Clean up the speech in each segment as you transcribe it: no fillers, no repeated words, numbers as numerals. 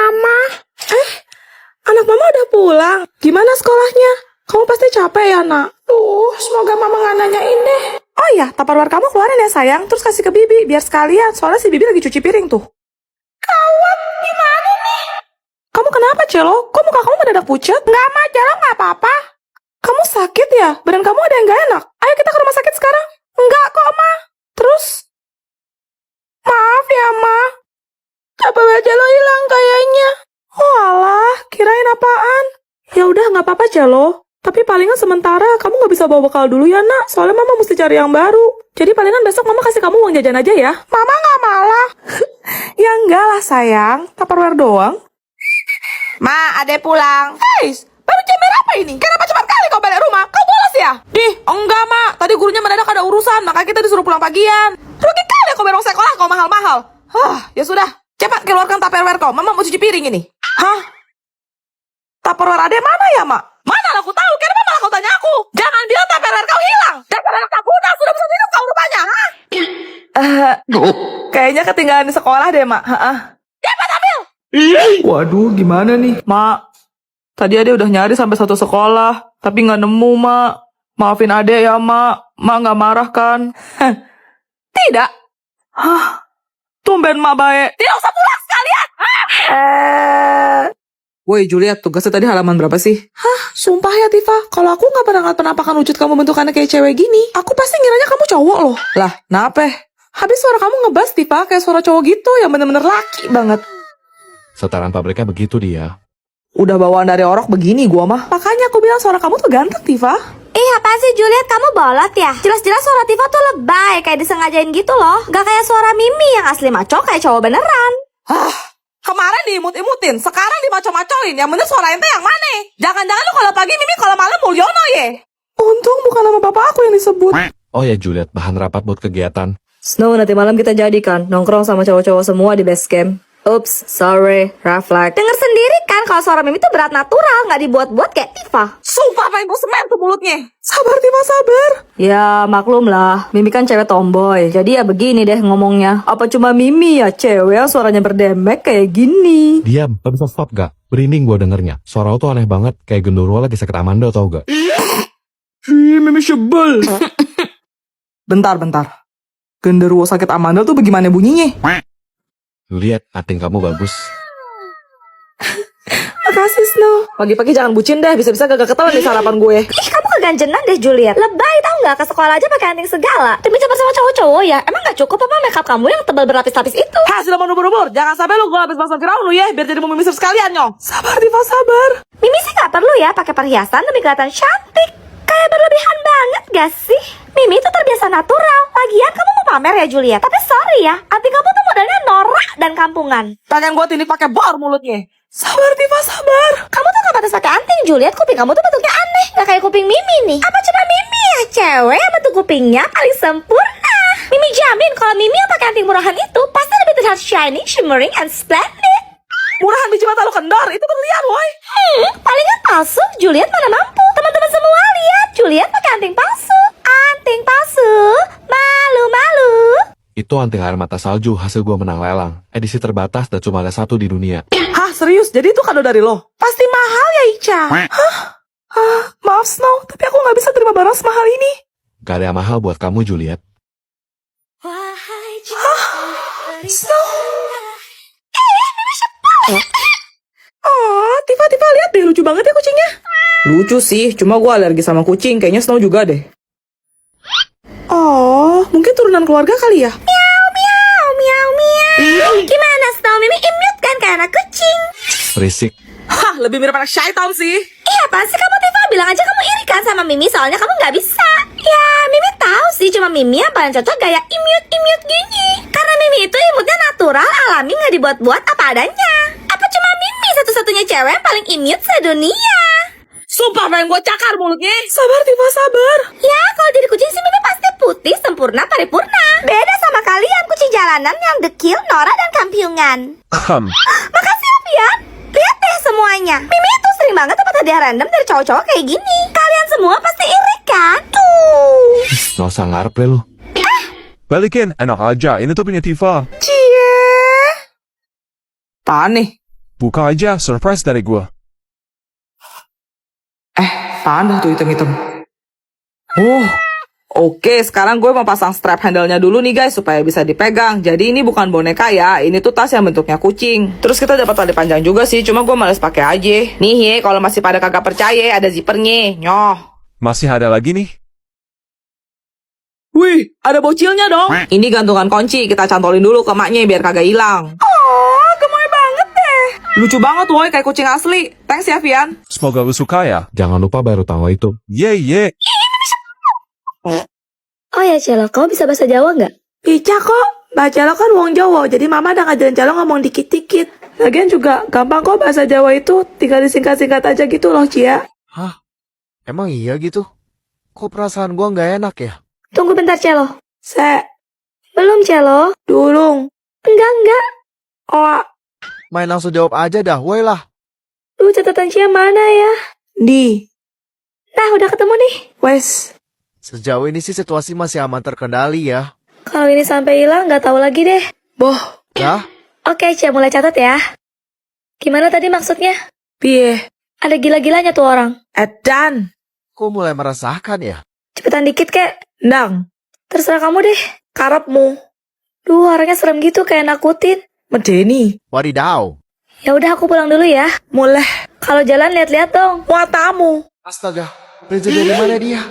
Mama. Anak Mama udah pulang. Gimana sekolahnya? Kamu pasti capek ya, Nak? Semoga Mama gak nanyain deh. Oh iya, Tupperware kamu keluarin ya, sayang. Terus kasih ke Bibi, biar sekalian. Soalnya si Bibi lagi cuci piring tuh. Kawat, gimana nih? Kamu kenapa, Celo? Kok muka kamu mendadak pucat? Enggak, Ma. Celo gak apa-apa. Kamu sakit ya? Badan kamu ada yang gak enak? Ayo kita ke rumah sakit sekarang. Enggak kok, Ma. Terus? Maaf ya, Ma. Tupperware Celo hilang kayaknya. Oh alah, kirain apaan? Ya udah nggak apa-apa Celo. Tapi palingan sementara kamu nggak bisa bawa bekal dulu ya nak. Soalnya Mama mesti cari yang baru. Jadi palingan besok Mama kasih kamu uang jajan aja ya. Mama nggak malah. Ya enggak lah sayang. Tupperware doang. Ma, adek pulang. Guys, baru jam berapa ini? Kenapa cepat kali kau balik rumah? Kau bolos ya? Enggak Ma. Tadi gurunya mendadak ada urusan. Maka kita disuruh pulang pagian. Rugi kali kau berong sekolah kau mahal-mahal. Ya sudah. Cepat keluarkan Tupperware kau. Mama mau cuci piring ini. Tupperware adek mana ya, Mak? Mana aku tahu, kenapa malah kau tanya aku? Jangan bilang Tupperware kau hilang. Dasar anak tak guna, sudah bisa hidup kau rupanya, Kayaknya ketinggalan di sekolah deh, Mak. Cepat ambil. Waduh, gimana nih? Mak, tadi adek udah nyari sampai satu sekolah, tapi nggak nemu, Mak. Maafin adek ya, Mak. Mak nggak marah kan? Tidak. Tumben Mak baik. Tidak usah pulang sekalian. Woi Juliet, tugasnya tadi halaman berapa sih? Sumpah ya Tifa, kalau aku nggak pernah ngeliat penampakan wujud kamu bentukannya kayak cewek gini, aku pasti ngiranya kamu cowok loh. Lah, nape? Habis suara kamu ngebas Tifa, kayak suara cowok gitu, yang bener-bener laki banget. Seteran pabriknya begitu dia. Udah bawaan dari orok begini gua mah. Makanya aku bilang suara kamu tuh ganteng Tifa. Apa sih Juliet, kamu bolot ya? Jelas-jelas suara Tifa tuh lebay, kayak disengajain gitu loh. Gak kayak suara Mimi yang asli maco kayak cowok beneran. Kemarin diimut-imutin, sekarang dimaco-macoin. Yang bener suara ente yang mana? Jangan-jangan lu kalau pagi Mimi, kalau malam Mulyono ye. Untung bukan nama bapak aku yang disebut. Oh ya Juliet, bahan rapat buat kegiatan. Snow, nanti malam kita jadikan nongkrong sama cowok-cowok semua di base camp. Ups, sorry, reflect. Denger sendiri kan kalau suara Mimi tuh berat natural, gak dibuat-buat kayak Tifa. Sumpah pengen gue semen tuh mulutnya. Sabar Tifa, sabar. Ya, maklum lah. Mimi kan cewek tomboy. Jadi ya begini deh ngomongnya. Apa cuma Mimi ya cewek yang suaranya berdemek kayak gini? Diam, gak bisa stop gak? Berinding gua dengernya. Suara lu tuh aneh banget, kayak genderuwo lagi sakit Amanda tau gak? Mimi sebel. Bentar. Genderuwo sakit Amanda tuh bagaimana bunyinya? Lu lihat, acting kamu bagus. Makasih Snow. Pagi-pagi jangan bucin deh. Bisa-bisa gak ketelan di sarapan gue. Kamu keganjenan deh Juliet. Lebay tau gak, ke sekolah aja pakai anting segala. Demi cepat sama cowok-cowok ya. Emang gak cukup apa makeup kamu yang tebal berlapis-lapis itu? Sudah mau nubur-nubur. Jangan sampai lu gue habis masuk Firaun lu ya. Biar jadi mumi Misir sekalian nyong. Sabar Tifa, sabar. Mimi sih gak perlu ya pakai perhiasan demi kelihatan cantik. Kayak berlebihan banget gak sih? Mimi itu terbiasa natural. Lagian kamu mau pamer ya Juliet. Tapi sorry ya, anting kamu tuh modelnya norak dan kampungan. Pengen gue tindik pakai bor mulutnya. Sabar Tifa, sabar. Kamu tuh gak pantas pakai anting Juliet. Kuping kamu tuh bentuknya aneh, gak kayak kuping Mimi nih. Apa cuma Mimi ya cewek yang bentuk kupingnya paling sempurna? Mimi jamin kalau Mimi yang pakai anting murahan itu pasti lebih terlihat shiny, shimmering, and splendid. Murahan biji mata lu kendor, itu berlian woy. Palingan palsu, Juliet mana mampu. Teman-teman semua lihat, Juliet pakai anting palsu. Anting palsu, malu-malu. Itu anting air mata salju hasil gua menang lelang. Edisi terbatas dan cuma ada satu di dunia. Serius? Jadi itu kado dari lo? Pasti mahal ya Ica? Maaf Snow, tapi aku gak bisa terima barang semahal ini. Gak ada yang mahal buat kamu Juliet. Snow. Tifa lihat deh, lucu banget ya kucingnya. Lucu sih, cuma gue alergi sama kucing. Kayaknya Snow juga deh. Oh, mungkin turunan keluarga kali ya? Miau. Gimana Snow, Mimi imut kan kayak anak kucing? Berisik. Lebih mirip anak syaitan sih. Apaan sih kamu Tifa? Bilang aja kamu iri kan sama Mimi, soalnya kamu gak bisa. Ya, Mimi tahu sih, cuma Mimi yang paling cocok gaya imut gini. Karena Mimi itu imutnya natural, alami, gak dibuat-buat apa adanya. Apa cuma Mimi satu-satunya cewek yang paling imut sedunia? Sumpah pengen gue cakar mulutnya. Sabar Tifa, sabar. Ya, kalau jadi kucing sih Mimi pasti putih, sempurna, paripurna. Beda sama kalian kucing jalanan yang dekil, norak, dan kampiungan. Makasih ya, Pian. Lihat deh semuanya. Mimi itu sering banget dapat hadiah random dari cowok-cowok kayak gini. Kalian semua pasti iri kan? Tuh. Gak usah ngarep deh lu. Balikin, enak aja. Ini tuh punya Tifa. Cie. Tahan nih. Buka aja, surprise dari gua. Apaan tuh hitam-hitam? Oke, sekarang gue mau pasang strap handle-nya dulu nih guys, supaya bisa dipegang. Jadi ini bukan boneka ya, ini tuh tas yang bentuknya kucing. Terus kita dapat tali panjang juga sih, cuma gue males pakai aja. Nih ye, kalau masih pada kagak percaya, ada zippernya. Nyoh. Masih ada lagi nih. Wih, ada bocilnya dong. Ini gantungan kunci, kita cantolin dulu ke maknya biar kagak hilang. Oh, gemoy banget deh. Lucu banget woy, kayak kucing asli. Thanks ya, Vian. Semoga lu suka ya. Jangan lupa baru tahu itu. Ye. Oh ya Celo, kamu bisa bahasa Jawa nggak? Bisa kok. Baca lo kan wong Jawa, jadi mama udah ngajarin Celo ngomong dikit-dikit. Lagian juga gampang kok bahasa Jawa itu, tinggal disingkat-singkat aja gitu loh, Cia. Hah? Emang iya gitu? Kok perasaan gua nggak enak ya? Tunggu bentar Celo. Belum, Celo. dulung. Enggak. Oh, Main langsung jawab aja dah, woi lah. Lu catatan Cia mana ya? di. Nah, udah ketemu nih. Wes. Sejauh ini sih situasi masih aman terkendali ya. Kalau ini sampai hilang, nggak tahu lagi deh. Boh, Dah? Oke, Cia mulai catat ya. Gimana tadi maksudnya? piye. Ada gila-gilanya tuh orang. Edan. Kok mulai meresahkan ya? Cepetan dikit kek. Ndang. Terserah kamu deh. Karepmu. Duh, orangnya serem gitu kayak nakutin. Medeni. Wadidaw. Ya udah aku pulang dulu ya. Mulai. Kalau jalan lihat-lihat dong. Muatamu. Astaga, Prinsip dari mana dia?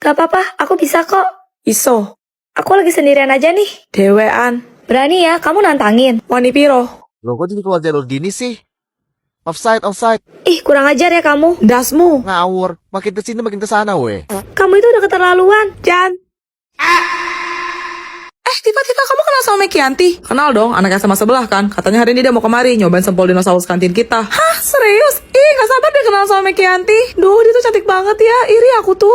Gak apa-apa, aku bisa kok. Iso. Aku lagi sendirian aja nih. Dewean. Berani ya, kamu nantangin. Wani piro. Loh kok jadi keluar jalur gini sih? Offside. Ih, kurang ajar ya kamu. Dasmu. Ngawur. Makin kesini makin kesana weh. Kamu itu udah keterlaluan. Jan. Tiba-tiba kamu kenal sama Mekianti? Kenal dong, anak SMA sebelah kan. Katanya hari ini dia mau kemari, nyobain sempol dinosaurus kantin kita. Hah, serius? Ih, gak sabar deh kenal sama Mekianti. Duh, dia tuh cantik banget ya, iri aku tuh.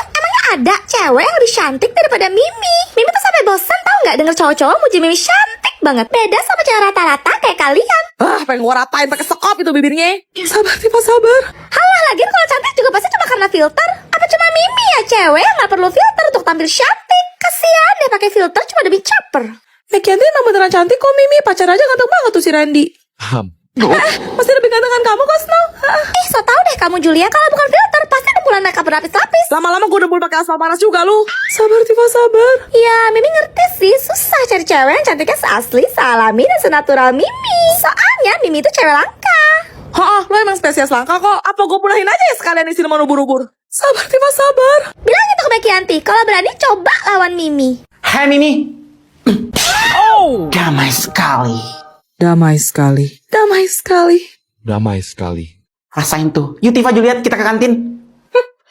Emangnya ada cewek yang lebih cantik daripada Mimi? Mimi tuh sampai bosan tau nggak denger cowok-cowok muji Mimi cantik banget. Beda sama cewek rata-rata kayak kalian. Pengen gua ratain pakai sekop itu bibirnya. Sabar, Tifa, sabar. Halah, lagian kalau cantik juga pasti cuma karena filter. Apa cuma Mimi ya cewek yang nggak perlu filter untuk tampil cantik? Kasian deh pakai filter cuma demi caper. Mekianti emang beneran cantik kok, Mimi. Pacar aja ganteng banget tuh si Randy. Masih lebih ganteng kamu kok, Snow. Ih, so tau deh kamu Julia kalau bukan filter pasti dempulan makeup berlapis-lapis. Lama-lama gue dempul pakai aspal panas juga lu. Sabar, Tifa, sabar. Ya, Mimi ngerti sih, susah cari cewek yang cantiknya seasli, sealami, dan senatural Mimi. Soalnya Mimi itu cewek langka. Lo emang spesies langka kok. Apa gue punahin aja ya sekalian isi nomor ubur-ubur? Sabar, Tifa, sabar. Bilang gitu ke Mekianti, kalau berani coba lawan Mimi. Hai Mimi. Damai sekali. Damai sekali. Damai sekali. Damai sekali. Rasain tuh. Yuk Tifa Juliet, kita ke kantin.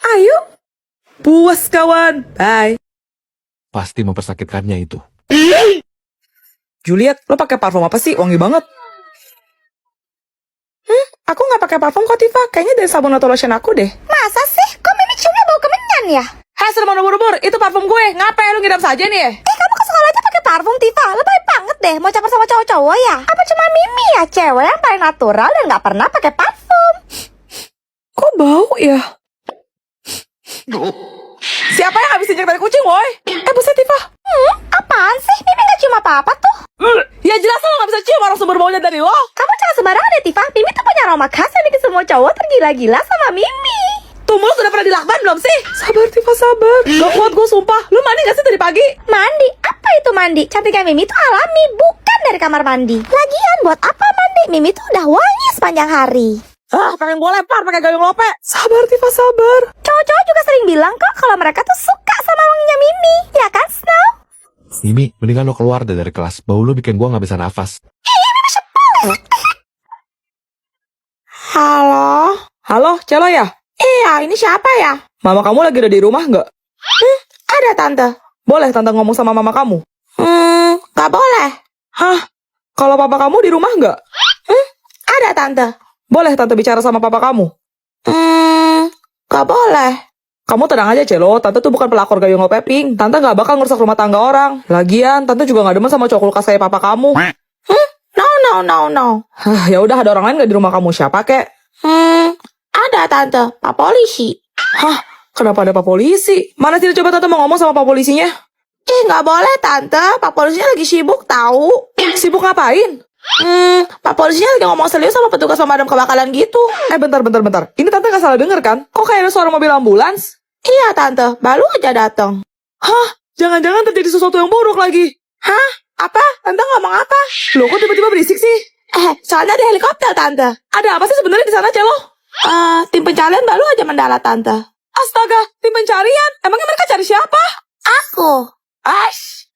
Ayo. Puas kawan. Bye. Pasti mempersakitkannya itu. Juliet, lo pakai parfum apa sih? Wangi banget. Aku nggak pakai parfum kok, Tifa. Kayaknya dari sabun atau lotion aku deh. Masa sih? Kok Mimi ciumnya bau kemenyan ya? Hei, serem ubur-ubur. Itu parfum gue. Ngapain lu ngidam saja nih? Kamu ke sekolah aja pakai parfum, Tifa. Lebay banget deh, mau caper sama cowok-cowok ya? Apa cuma Mimi ya cewek yang paling natural dan nggak pernah pakai parfum? Kok bau ya? Siapa yang habisin cek dari kucing, woi? Buset, Tifa. Apaan sih? Mimi nggak cium apa-apa tuh. Ya jelas lo gak bisa cium orang sumber baunya dari lo. Kamu jangan sembarangan deh, Tifa. Mimi tuh punya aroma khas yang bikin semua cowok tergila-gila sama Mimi. Tuh mulut udah pernah dilakban belum sih? Sabar, Tifa, sabar. Gak kuat gue sumpah. Lu mandi gak sih tadi pagi? Mandi? Apa itu mandi? Cantiknya Mimi tuh alami, bukan dari kamar mandi. Lagian buat apa mandi? Mimi tuh udah wangi sepanjang hari. Pengen gue lempar pakai gayung lope. Sabar, Tifa, sabar. Cowok-cowok juga sering bilang kok kalau mereka tuh suka sama wanginya Mimi. Ya kan, Snow? Mimi, mendingan lo keluar deh dari kelas. Bau lo bikin gua gak bisa nafas. Halo? Halo, Celo ya? Iya, ini siapa ya? Mama kamu lagi ada di rumah nggak? Ada, Tante. Boleh Tante ngomong sama mama kamu? Nggak boleh. Hah? Kalau papa kamu di rumah nggak? Ada, Tante. Boleh Tante bicara sama papa kamu? Nggak boleh. Kamu tenang aja, Celo. Tante tuh bukan pelakor gayung peping. Tante nggak bakal ngerusak rumah tangga orang. Lagian, Tante juga nggak demen sama cowok kulkas kayak papa kamu. No. Ya udah, ada orang lain nggak di rumah kamu? Siapa kek? Ada, Tante. Pak Polisi. Hah? Kenapa ada Pak Polisi? Mana sih coba Tante mau ngomong sama Pak Polisinya? Nggak boleh, Tante. Pak Polisinya lagi sibuk tahu. Sibuk ngapain? Pak polisinya lagi ngomong serius sama petugas pemadam kebakaran gitu. Bentar. Ini tante gak salah denger kan? Kok kayak ada suara mobil ambulans? Iya tante, baru aja datang. Hah? Jangan-jangan terjadi sesuatu yang buruk lagi. Hah? Apa? Tante ngomong apa? Loh kok tiba-tiba berisik sih? Soalnya ada helikopter tante. Ada apa sih sebenarnya di sana Celo? Tim pencarian baru aja mendarat tante. Astaga, tim pencarian? Emangnya mereka cari siapa? Aku. Ash.